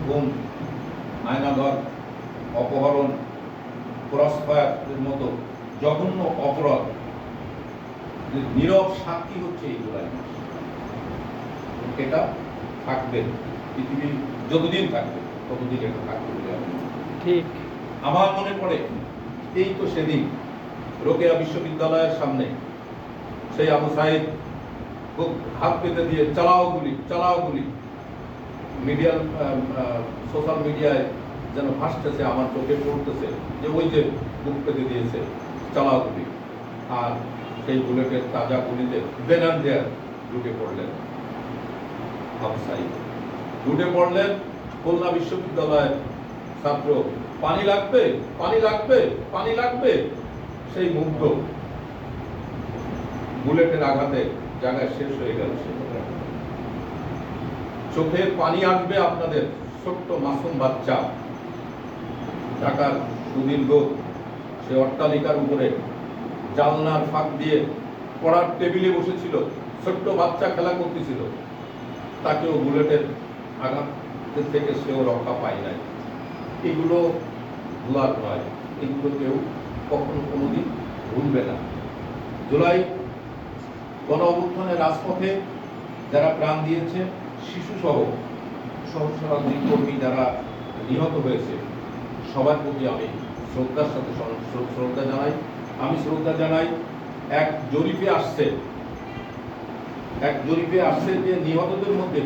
গুম, আয়নাঘর, অপহরণ, ক্রসফায়ারের মতো জঘন্য অপরাধ নীরব সাক্ষী হচ্ছে এই জুলাই মাস। এটা থাকবে, পৃথিবী যতদিন থাকবে ততদিন এটা থাকবে বলে আমি ঠিক আমার মনে পড়ে। এই তো সেদিন রোকেয়া বিশ্ববিদ্যালয়ের সামনে সেই আবু সাইদ খুব হাত পেতে দিয়ে চালাও গুলি মিডিয়া, সোশ্যাল মিডিয়ায় যেন ভাসতেছে, আমার চোখে পড়তেছে যে ওই যে বুক পেতে দিয়েছে চালাও গুলি, আর সেই বুলেটের তাজা গুলিতে বেনান দেয়ার ঢুকে পড়লেন আবু সাইদ, ঢুকে পড়লেন খুলনা বিশ্ববিদ্যালয়ের ছাত্র। পানি লাগবে, পানি লাগবে, পানি লাগবে, সেই মুগ্ধ বুলেটের আঘাতে জায়গায় শেষ হয়ে গেল। চোখে পানি আসবে আপনাদের। ছোট্ট মাসুম বাচ্চা ঢাকার সুদীর্ঘ সে অট্টালিকার উপরে জানলার ফাঁক দিয়ে পড়ার টেবিলে বসেছিল, ছোট্ট বাচ্চা খেলা করতেছিল, তাকেও বুলেটের আঘাত থেকে সেও রক্ষা পায় নাই। এগুলো ভুলার নয়, এগুলো কেউ কখনো কোনোদিন ভুলবে না। জুলাই গণ অভ্যুত্থানের রাজপথে যারা প্রাণ দিয়েছে, শিশুসহ সহস্রাধিক কর্মী যারা নিহত হয়েছে, সবার প্রতি আমি শ্রদ্ধার সাথে শ্রদ্ধা জানাই। আমি শ্রদ্ধা জানাই। এক জরিপে আসছে যে নিহতদের মধ্যে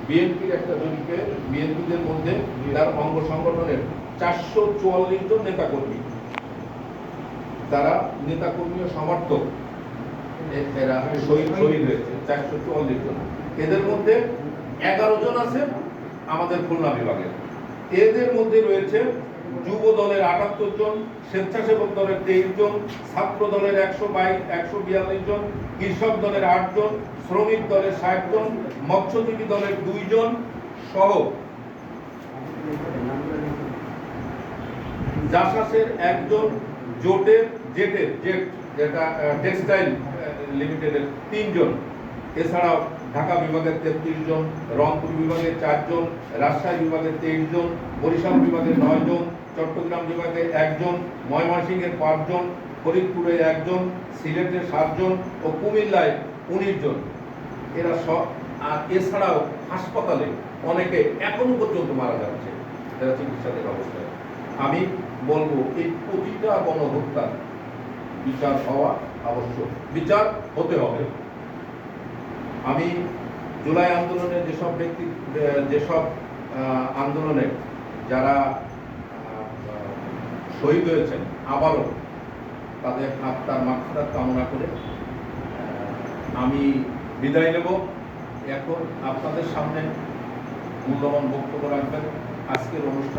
বিএনপির একটা জরিপে বিএনপিদের মধ্যে তার অঙ্গ সংগঠনের 444 জন নেতাকর্মী, তারা নেতাকর্মী ও সমর্থক এরা শহীদ হয়েছে 444 জন। এদের মধ্যে 11 জন আছে আমাদের খুলনা বিভাগের। এদের মধ্যে রয়েছে যুব দলের 78 জন, স্বেচ্ছাসেবক দলের 23 জন, ছাত্র দলের 142 জন, কৃষক দলের 8 জন, শ্রমিক দলের 60 জন, মৎস্যজীবী দলের 2 জন সহ জাসাসের 1 জন, জেট যেটা টেক্সটাইল লিমিটেডের 3 জন, এছাড়াও ঢাকা বিভাগের 33 জন, রংপুর বিভাগের 4 জন, রাজশাহী বিভাগের 23 জন, বরিশাল বিভাগের 9 জন, চট্টগ্রাম বিভাগের 1 জন, ময়মনসিংহের 5 জন, ফরিদপুরে 1 জন, সিলেটের 7 জন ও কুমিল্লায় 19 জন। এরা সব, আর এছাড়াও হাসপাতালে অনেকে এখনো পর্যন্ত মারা যাচ্ছে এরা চিকিৎসাধীন অবস্থায়। আমি বলবো এই প্রতিটা গণহত্যার বিচার হওয়া আবশ্যক, বিচার হতে হবে। আমি জুলাই আন্দোলনে যেসব আন্দোলনে যারা শহীদ হয়েছেন, আবারও তাদের আত্মার মাগফিরাত কামনা করে আমি বিদায় নেব। এখন আপনাদের সামনে মূল্যবান বক্তব্য রাখবেন আজকের অনুষ্ঠান।